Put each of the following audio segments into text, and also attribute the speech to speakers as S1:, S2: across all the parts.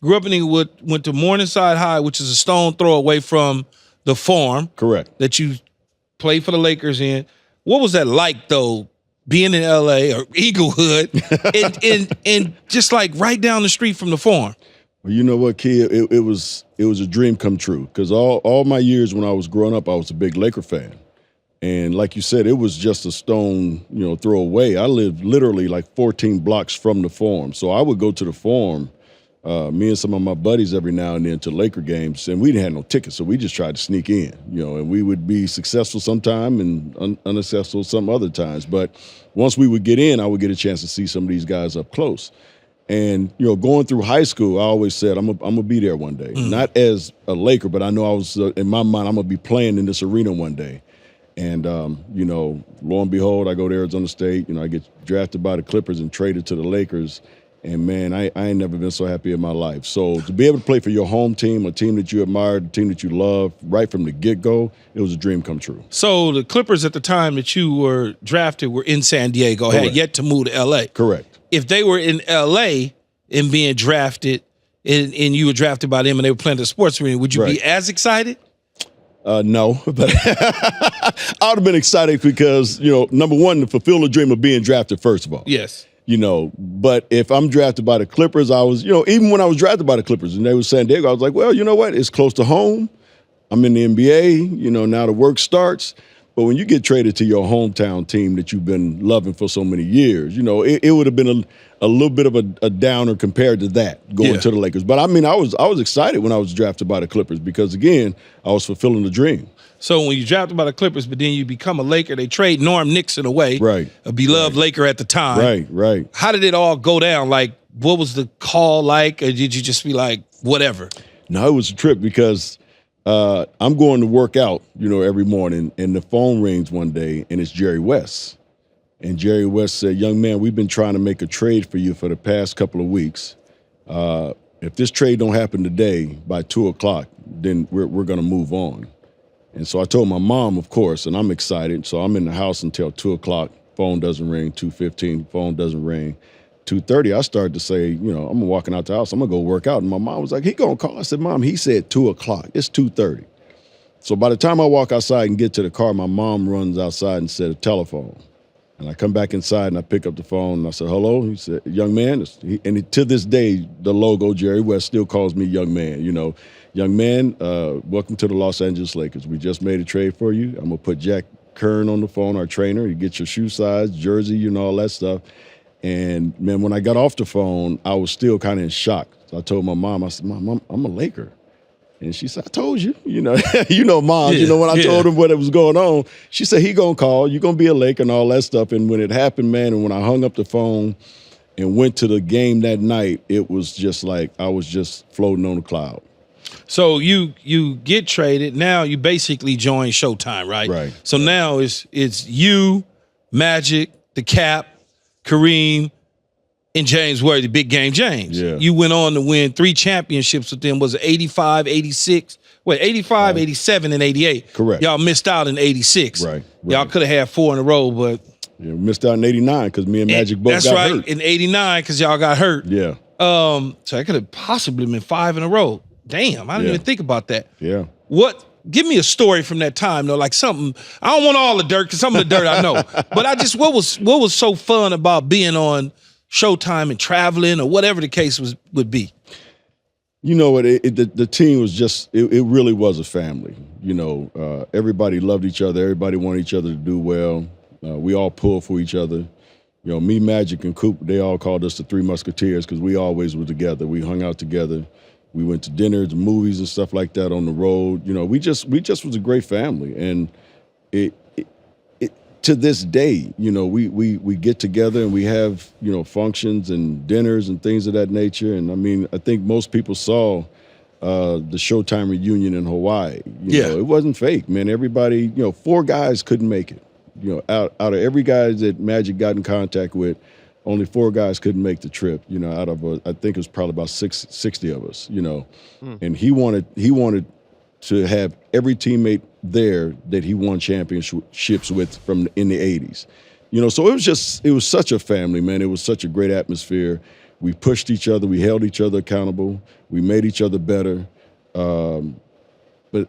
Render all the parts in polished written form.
S1: grew up in Inglewood, went to Morningside High, which is a stone throw away from the farm.
S2: Correct.
S1: That you played for the Lakers in. What was that like, though, being in L.A. or Inglewood and just like right down the street from the farm?
S2: Well, you know what, Key? It was a dream come true because all my years when I was growing up, I was a big Laker fan. And like you said, it was just a stone, throw away. I lived literally like 14 blocks from the Forum. So I would go to the Forum, me and some of my buddies every now and then to Laker games, and we didn't have no tickets, so we just tried to sneak in, and we would be successful sometime and unsuccessful some other times. But once we would get in, I would get a chance to see some of these guys up close. And, going through high school, I always said, I'm gonna be there one day. Not as a Laker, but I know I was, in my mind, I'm gonna be playing in this arena one day. And, lo and behold, I go to Arizona State. I get drafted by the Clippers and traded to the Lakers. And, man, I ain't never been so happy in my life. So to be able to play for your home team, a team that you admired, a team that you loved, right from the get-go, it was a dream come true.
S1: So the Clippers at the time that you were drafted were in San Diego,
S2: Correct.
S1: had yet to move to L.A.
S2: Correct.
S1: If they were in L.A. and being drafted and you were drafted by them and they were playing the sports arena, would you be as excited?
S2: No, but I would have been excited because, number one, to fulfill the dream of being drafted, first of all.
S1: Yes.
S2: But if I'm drafted by the Clippers, I was, even when I was drafted by the Clippers and they were San Diego, I was like, well, you know what? It's close to home. I'm in the NBA, now the work starts. But when you get traded to your hometown team that you've been loving for so many years, it would have been a little bit of a downer compared to that going to the Lakers. But I mean, I was excited when I was drafted by the Clippers because, again, I was fulfilling the dream.
S1: So when you drafted by the Clippers, but then you become a Laker, they trade Norm Nixon away,
S2: right?
S1: A beloved Laker at the time,
S2: right.
S1: How did it all go down? Like, what was the call like, or did you just be like, whatever?
S2: No, it was a trip because I'm going to work out, every morning, and the phone rings one day, and it's Jerry West. And Jerry West said, young man, we've been trying to make a trade for you for the past couple of weeks. If this trade don't happen today by 2 o'clock, then we're going to move on. And so I told my mom, of course, and I'm excited. So I'm in the house until 2 o'clock. Phone doesn't ring. 2:15, phone doesn't ring. 2:30, I started to say, I'm walking out the house. I'm going to go work out. And my mom was like, he going to call. I said, Mom, he said 2 o'clock. It's 2:30. So by the time I walk outside and get to the car, my mom runs outside and said, a telephone. And I come back inside and I pick up the phone and I said, hello? He said, young man. And to this day, the logo, Jerry West, still calls me young man. Young man, welcome to the Los Angeles Lakers. We just made a trade for you. I'm going to put Jack Kern on the phone, our trainer. You get your shoe size, jersey, all that stuff. And, man, when I got off the phone, I was still kind of in shock. So I told my mom, I said, Mom, I'm a Laker. And she said, I told you. Moms, when I told him what was going on, she said, he going to call. You're going to be a Laker and all that stuff. And when it happened, man, and when I hung up the phone and went to the game that night, it was just like I was just floating on a cloud.
S1: So you get traded. Now you basically join Showtime, right?
S2: Right.
S1: So now it's you, Magic, the Cap, Kareem, and James Worthy, Big Game James.
S2: Yeah.
S1: You went on to win 3 championships with them. Was it 85, 86? Wait, 85, 87, and 88.
S2: Correct.
S1: Y'all missed out in 86.
S2: Right.
S1: Y'all could have had 4 in a row, but
S2: we missed out in 89 because me and Magic both got hurt.
S1: That's right, in 89 because y'all got hurt.
S2: Yeah.
S1: So I could have possibly been 5 in a row. Damn, I didn't even think about that.
S2: Yeah.
S1: Give me a story from that time, though, like something. I don't want all the dirt because some of the dirt I know, but what was so fun about being on Showtime and traveling or whatever the case would be?
S2: You know what? The team was just. It really was a family. Everybody loved each other. Everybody wanted each other to do well. We all pulled for each other. Me, Magic, and Coop. They all called us the Three Musketeers because we always were together. We hung out together. We went to dinners, movies, and stuff like that on the road. We just was a great family, and it to this day, we get together and we have functions and dinners and things of that nature. And I mean, I think most people saw the Showtime reunion in Hawaii. It wasn't fake, man. Everybody, 4 guys couldn't make it. Out of every guy that Magic got in contact with, only 4 guys couldn't make the trip, out of, I think it was probably about 60 of us, And he wanted to have every teammate there that he won championships with in the 80s. So it was such a family, man. It was such a great atmosphere. We pushed each other. We held each other accountable. We made each other better. But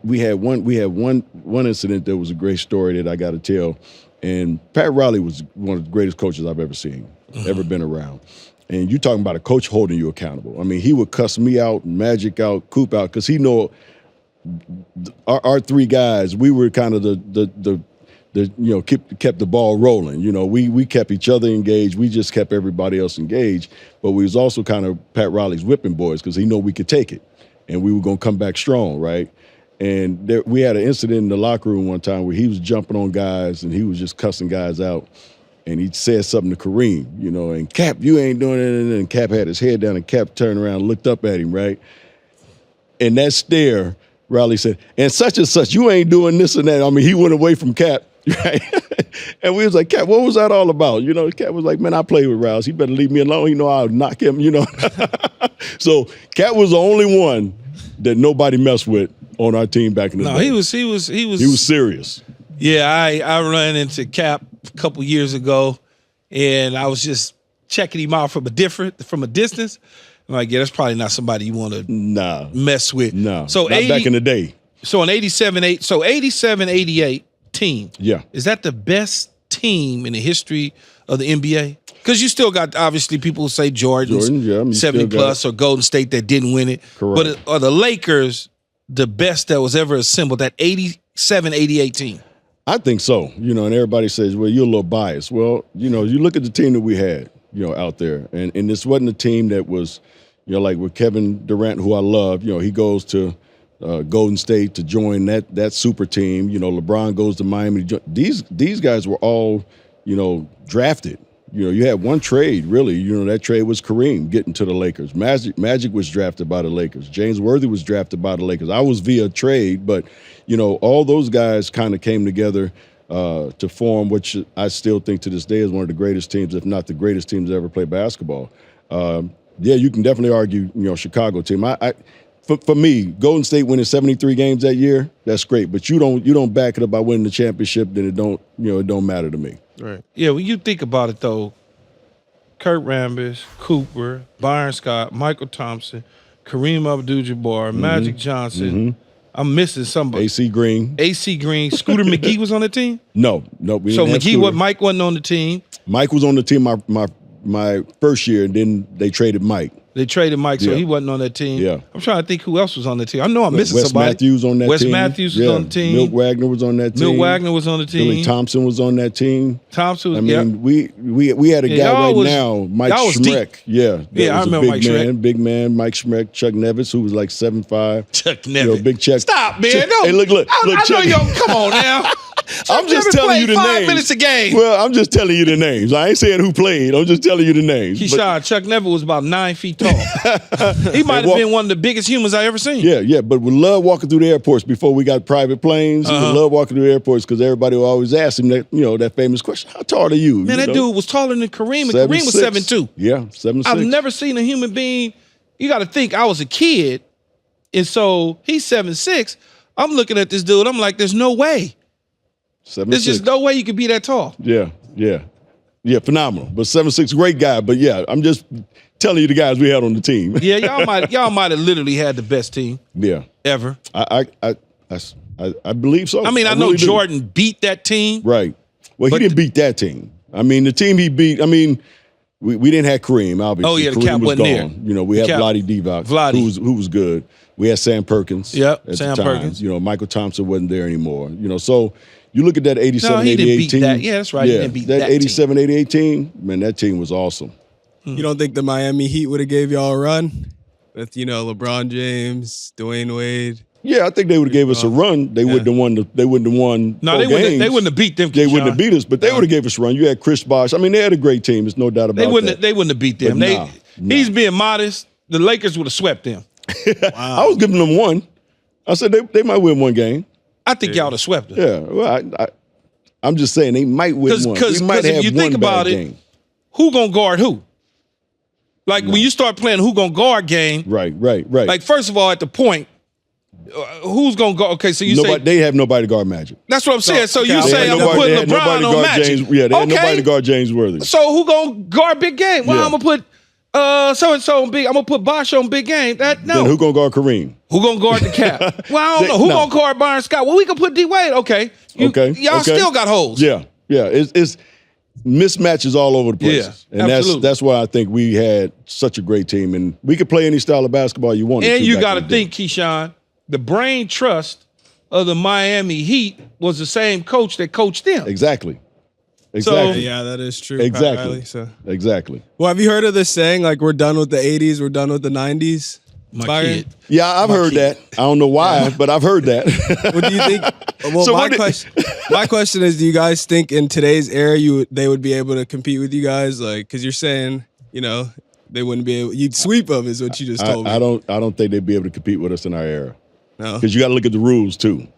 S2: we had one incident that was a great story that I got to tell. And Pat Riley was one of the greatest coaches I've ever seen, ever been around. And you talking about a coach holding you accountable. I mean, he would cuss me out, Magic out, Coop out, because he know our three guys, we were kind of the kept the ball rolling. You know, we kept each other engaged. We just kept everybody else engaged. But we was also kind of Pat Riley's whipping boys because he know we could take it. And we were going to come back strong, right? And we had an incident in the locker room one time where he was jumping on guys and he was just cussing guys out. And he said something to Kareem, you know, and Cap, you ain't doing it. And Cap had his head down and Cap turned around and looked up at him, right? And that stare, Riley said, and such, you ain't doing this and that. I mean, he went away from Cap, right? And we was like, Cap, what was that all about? You know, Cap was like, man, I played with Rouse. He better leave me alone. You know, I'll knock him, you know. So Cap was the only one that nobody messed with on our team back in the day.
S1: No, he was
S2: serious.
S1: Yeah, I ran into Cap a couple years ago, and I was just checking him out from a distance. I'm like, yeah, that's probably not somebody you want to mess with.
S2: No,
S1: so
S2: not back in the day.
S1: So in 87-88 team.
S2: Yeah.
S1: Is that the best team in the history of the NBA? Because you still got, obviously, people who say Jordan, 70-plus, or Golden State that didn't win it.
S2: Correct.
S1: But are the Lakers the best that was ever assembled, that 87-88 team?
S2: I think so. You know, and everybody says, well, you're a little biased. Well, you know, you look at the team that we had, you know, out there. And this wasn't a team that was, you know, like with Kevin Durant, who I love, you know, he goes to Golden State to join that super team. You know, LeBron goes to Miami. These guys were all, you know, drafted. You know, you had one trade, really. You know, that trade was Kareem getting to the Lakers. Magic was drafted by the Lakers. James Worthy was drafted by the Lakers. I was via trade, but, you know, all those guys kind of came together to form, which I still think to this day is one of the greatest teams, if not the greatest teams to ever play basketball. Yeah, you can definitely argue, you know, Chicago team. For me, Golden State winning 73 games that year, that's great. But you don't back it up by winning the championship, then it don't matter to me.
S1: Right. Yeah, when you think about it though, Kurt Rambis, Cooper, Byron Scott, Michael Thompson, Kareem Abdul-Jabbar, Magic Johnson. I'm missing somebody.
S2: AC Green.
S1: Scooter McGee was on the team?
S2: No. We didn't have Scooter.
S1: Mike wasn't on the team.
S2: Mike was on the team my first year, and then they traded Mike.
S1: They traded Mike, so he wasn't on that team.
S2: Yeah.
S1: I'm trying to think who else was on the team. I know I'm missing
S2: Wes
S1: somebody.
S2: Matthews on that team.
S1: Wes Matthews was on the team.
S2: Milt Wagner was on that team. Billy Thompson was on that team.
S1: Thompson was,
S2: we had a guy now, Mike Schmeck.
S1: Yeah, I remember Mike Schmeck.
S2: Big man, Mike Schmeck. Chuck Nevis, who was like 7'5".
S1: Chuck Nevis.
S2: You know, big Chuck.
S1: Stop, man.
S2: Hey, look.
S1: I know you. Come on now.
S2: I'm just telling you the names.
S1: 5 minutes a game.
S2: Well, I'm just telling you the names. I ain't saying who played. I'm just telling you the names.
S1: Keyshawn, Chuck Neville was about 9 feet tall. He might have been one of the biggest humans I ever seen.
S2: Yeah. But we love walking through the airports before we got private planes. We love walking through the airports because everybody will always ask him that famous question: how tall are you?
S1: Man, that dude was taller than Kareem, and Kareem was 7'2".
S2: Yeah, 7'6".
S1: I've never seen a human being. You got to think, I was a kid, and so he's 7'6". I'm looking at this dude. I'm like, there's no way.
S2: 7'6".
S1: There's just no way you could be that tall.
S2: Yeah, phenomenal. But 7'6", great guy. But yeah, I'm just telling you the guys we had on the team.
S1: Yeah, y'all might have literally had the best team.
S2: Yeah,
S1: ever.
S2: I believe so.
S1: I mean, I know really Jordan beat that team.
S2: Right. Well, he didn't beat that team. I mean, the team he beat. I mean, we didn't have Kareem. Obviously,
S1: oh yeah, the
S2: Kareem
S1: Cap
S2: was
S1: wasn't
S2: gone.
S1: there.
S2: You know, we had Vlade Divac, who was good. We had Sam Perkins.
S1: Yep,
S2: at
S1: Sam
S2: the time.
S1: Perkins.
S2: You know, Michael Thompson wasn't there anymore. You know, so. You look at that 87-88 team.
S1: That. Yeah, that's right.
S2: Yeah,
S1: he didn't beat that
S2: 87-88 team, man, that team was awesome.
S3: You don't think the Miami Heat would have gave y'all a run with, LeBron James, Dwayne Wade?
S2: Yeah, I think they would have gave us a run. They wouldn't have won. They wouldn't have won.
S1: No, they wouldn't have beat them.
S2: They wouldn't have beat us, but they would have gave us a run. You had Chris Bosh. I mean, they had a great team. There's no doubt about that.
S1: They wouldn't have beat them. He's being modest. The Lakers would have swept them.
S2: Wow. I was giving them one. I said they might win one game.
S1: I think y'all would have swept them.
S2: Yeah, well, I'm just saying they might win one.
S1: Because if you think about it, who gonna guard who? Like when you start playing who gonna guard game,
S2: right.
S1: Like first of all, at the point, who's gonna go? Okay, so you say
S2: they have nobody to guard Magic.
S1: That's what I'm saying. So you say I'm gonna put LeBron on Magic.
S2: They had nobody to guard James Worthy.
S1: So who gonna guard big game? Well, I'm gonna put So and so on big. I'm gonna put Bosh on big game. That no.
S2: Then who gonna guard Kareem?
S1: Who gonna guard the cap? Well, I don't know. Who gonna guard Byron Scott? Well, we can put D Wade. Okay. Y'all still got holes.
S2: Yeah. It's mismatches all over the place.
S1: Yeah,
S2: and
S1: absolutely.
S2: that's why I think we had such a great team. And we could play any style of basketball you wanted.
S1: And you got to
S2: in the day.
S1: think, Keyshawn, the brain trust of the Miami Heat was the same coach that coached them.
S2: Exactly.
S3: Yeah, that is true.
S2: Exactly.
S3: Pat Riley,
S2: Exactly.
S3: Well, have you heard of this saying, like, we're done with the 80s, we're done with the 90s?
S1: My
S3: Byron?
S1: kid.
S2: Yeah, I've heard that. I don't know why, but I've heard that.
S3: What do you think? Well,
S2: So
S3: my question is, do you guys think in today's era they would be able to compete with you guys? Like, because you're saying, they wouldn't be able. You'd sweep them, is what you just told me.
S2: I don't think they'd be able to compete with us in our era.
S3: No.
S2: Because you got to look at the rules too.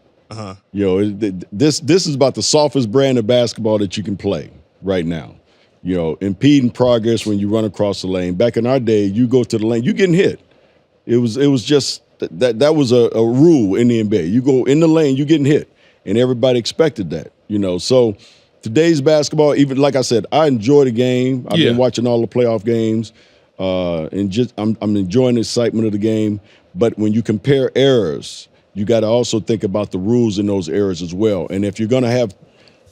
S2: This is about the softest brand of basketball that you can play right now. Impeding progress when you run across the lane. Back in our day, you go to the lane, you getting hit. It was just that was a rule in the NBA. You go in the lane, you getting hit, and everybody expected that. So today's basketball, even like I said, I enjoy the game. I've been watching all the playoff games, and I'm enjoying the excitement of the game. But when you compare eras, you got to also think about the rules in those eras as well. And if you're going to have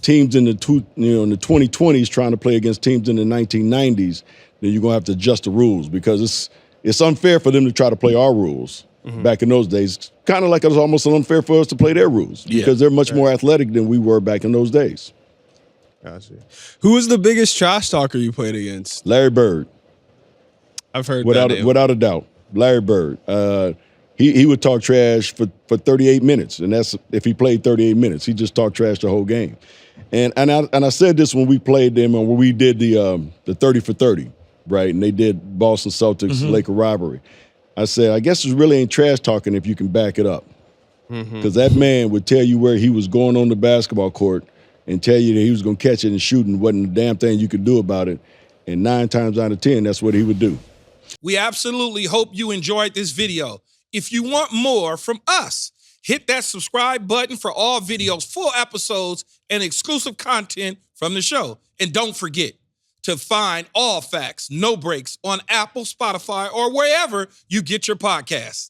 S2: teams in the 2020s trying to play against teams in the 1990s, then you're going to have to adjust the rules because it's unfair for them to try to play our rules back in those days. Kind of like it was almost unfair for us to play their rules because they're much more athletic than we were back in those days.
S3: Gotcha. Who was the biggest trash talker you played against?
S2: Larry Bird.
S3: I've heard
S2: without
S3: that name.
S2: without a doubt. Larry Bird. He would talk trash for 38 minutes, and that's if he played 38 minutes. He just talked trash the whole game. And I said this when we played them and when we did the 30 for 30, right? And they did Boston Celtics Laker rivalry. I said, I guess it really ain't trash talking if you can back it up. Because that man would tell you where he was going on the basketball court and tell you that he was going to catch it and shoot and wasn't a damn thing you could do about it. And 9 times out of 10, that's what he would do.
S1: We absolutely hope you enjoyed this video. If you want more from us, hit that subscribe button for all videos, full episodes, and exclusive content from the show. And don't forget to find All Facts, No Breaks on Apple, Spotify, or wherever you get your podcasts.